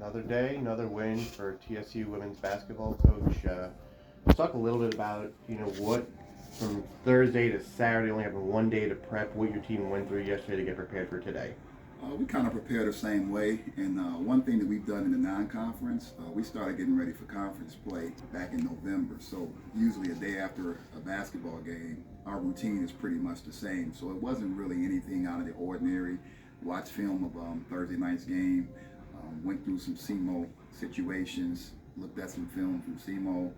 Another day, another win for TSU women's basketball coach. Let's talk a little bit about, what from Thursday to Saturday, only having one day to prep, what your team went through yesterday to get prepared for today. We kind of prepare the same way, and one thing that we've done in the non-conference, we started getting ready for conference play back in November. So usually a day after a basketball game, our routine is pretty much the same. So it wasn't really anything out of the ordinary. Watched film of Thursday night's game, went through some SEMO situations, looked at some film from SEMO.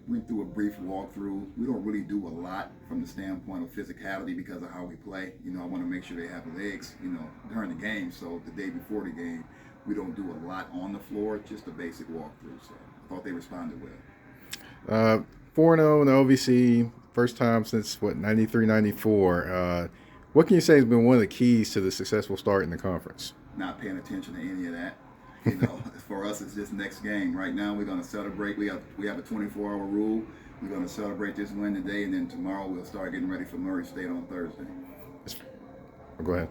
Went through a brief walkthrough. We don't really do a lot from the standpoint of physicality because of how we play. I want to make sure they have legs, during the game. So the day before the game, we don't do a lot on the floor, just a basic walkthrough. So I thought they responded well. 4-0 in the OVC, first time since, 93, 94. What can you say has been one of the keys to the successful start in the conference? Not paying attention to any of that. For us, it's just next game. Right now, we're going to celebrate. We have a 24-hour rule. We're going to celebrate this win today, and then tomorrow we'll start getting ready for Murray State on Thursday. Go ahead.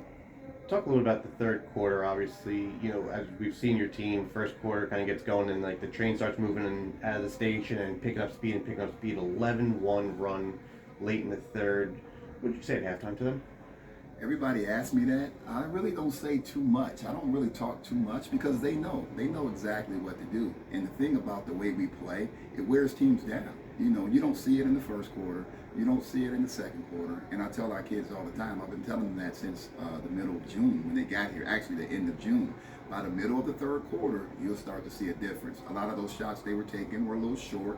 Talk a little about the third quarter. Obviously, as we've seen your team, first quarter kind of gets going, and the train starts moving out of the station and picking up speed. 11-1 run late in the third. What did you say at halftime to them? Everybody asks me that. I really don't say too much. I don't really talk too much because they know exactly what to do. And the thing about the way we play, it wears teams down. You don't see it in the first quarter. You don't see it in the second quarter. And I tell our kids all the time, I've been telling them that since the middle of June when they got here, actually the end of June. By the middle of the third quarter, you'll start to see a difference. A lot of those shots they were taking were a little short.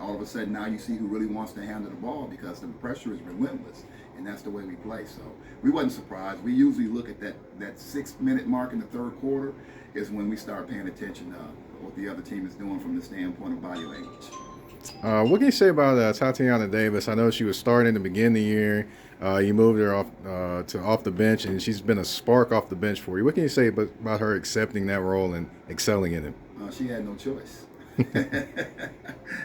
All of a sudden now you see who really wants to handle the ball because the pressure is relentless. And that's the way we play. So we wasn't surprised. We usually look at that 6-minute mark in the third quarter is when we start paying attention to what the other team is doing from the standpoint of body language. What can you say about Tatiana Davis? I know she was starting to begin the year. You moved her off the bench, and she's been a spark off the bench for you. What can you say about her accepting that role and excelling in it? She had no choice.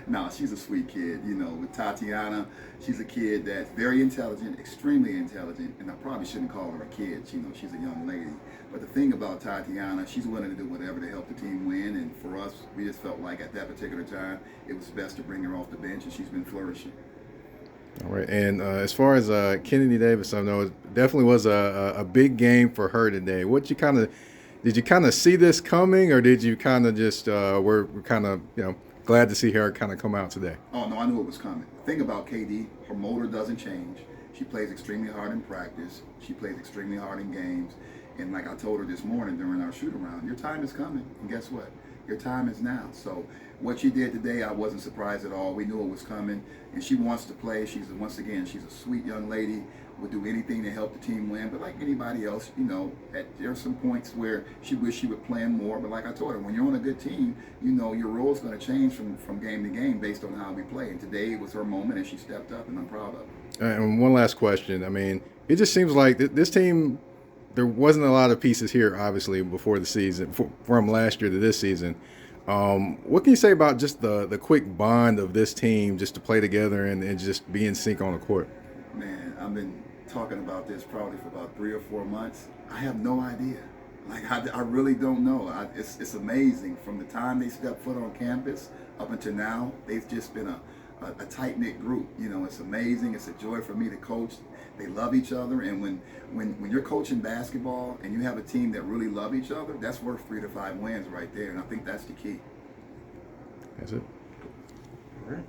No, she's a sweet kid. With Tatiana, she's a kid that's very intelligent, extremely intelligent, and I probably shouldn't call her a kid. She's a young lady. But the thing about Tatiana, she's willing to do whatever to help the team win, and for us, we just felt like at that particular time, it was best to bring her off the bench, and she's been flourishing. All right, and as far as Kennedy Davis, I know it definitely was a big game for her today. Did you kind of see this coming, or did you kind of just were kind of glad to see her kind of come out today? Oh no, I knew it was coming. The thing about KD, her motor doesn't change. She plays extremely hard in practice. She plays extremely hard in games. And like I told her this morning during our shoot around, your time is coming. And guess what? Your time is now. So what she did today, I wasn't surprised at all. We knew it was coming. And she wants to play. She's a sweet young lady. Would do anything to help the team win. But like anybody else, there are some points where she wished she would play more. But like I told her, when you're on a good team, your role is going to change from game to game based on how we play. And today was her moment, and she stepped up, and I'm proud of her. And one last question. I mean, it just seems like this team, there wasn't a lot of pieces here, obviously, before the season, from last year to this season. What can you say about just the quick bond of this team just to play together and just be in sync on the court? Man, I've been talking about this probably for about 3 or 4 months. I have no idea. I really don't know. It's amazing. From the time they stepped foot on campus up until now, they've just been a tight-knit group. It's amazing. It's a joy for me to coach. They love each other, and when you're coaching basketball and you have a team that really love each other, that's worth 3 to 5 wins right there, and I think that's the key. That's it. All right.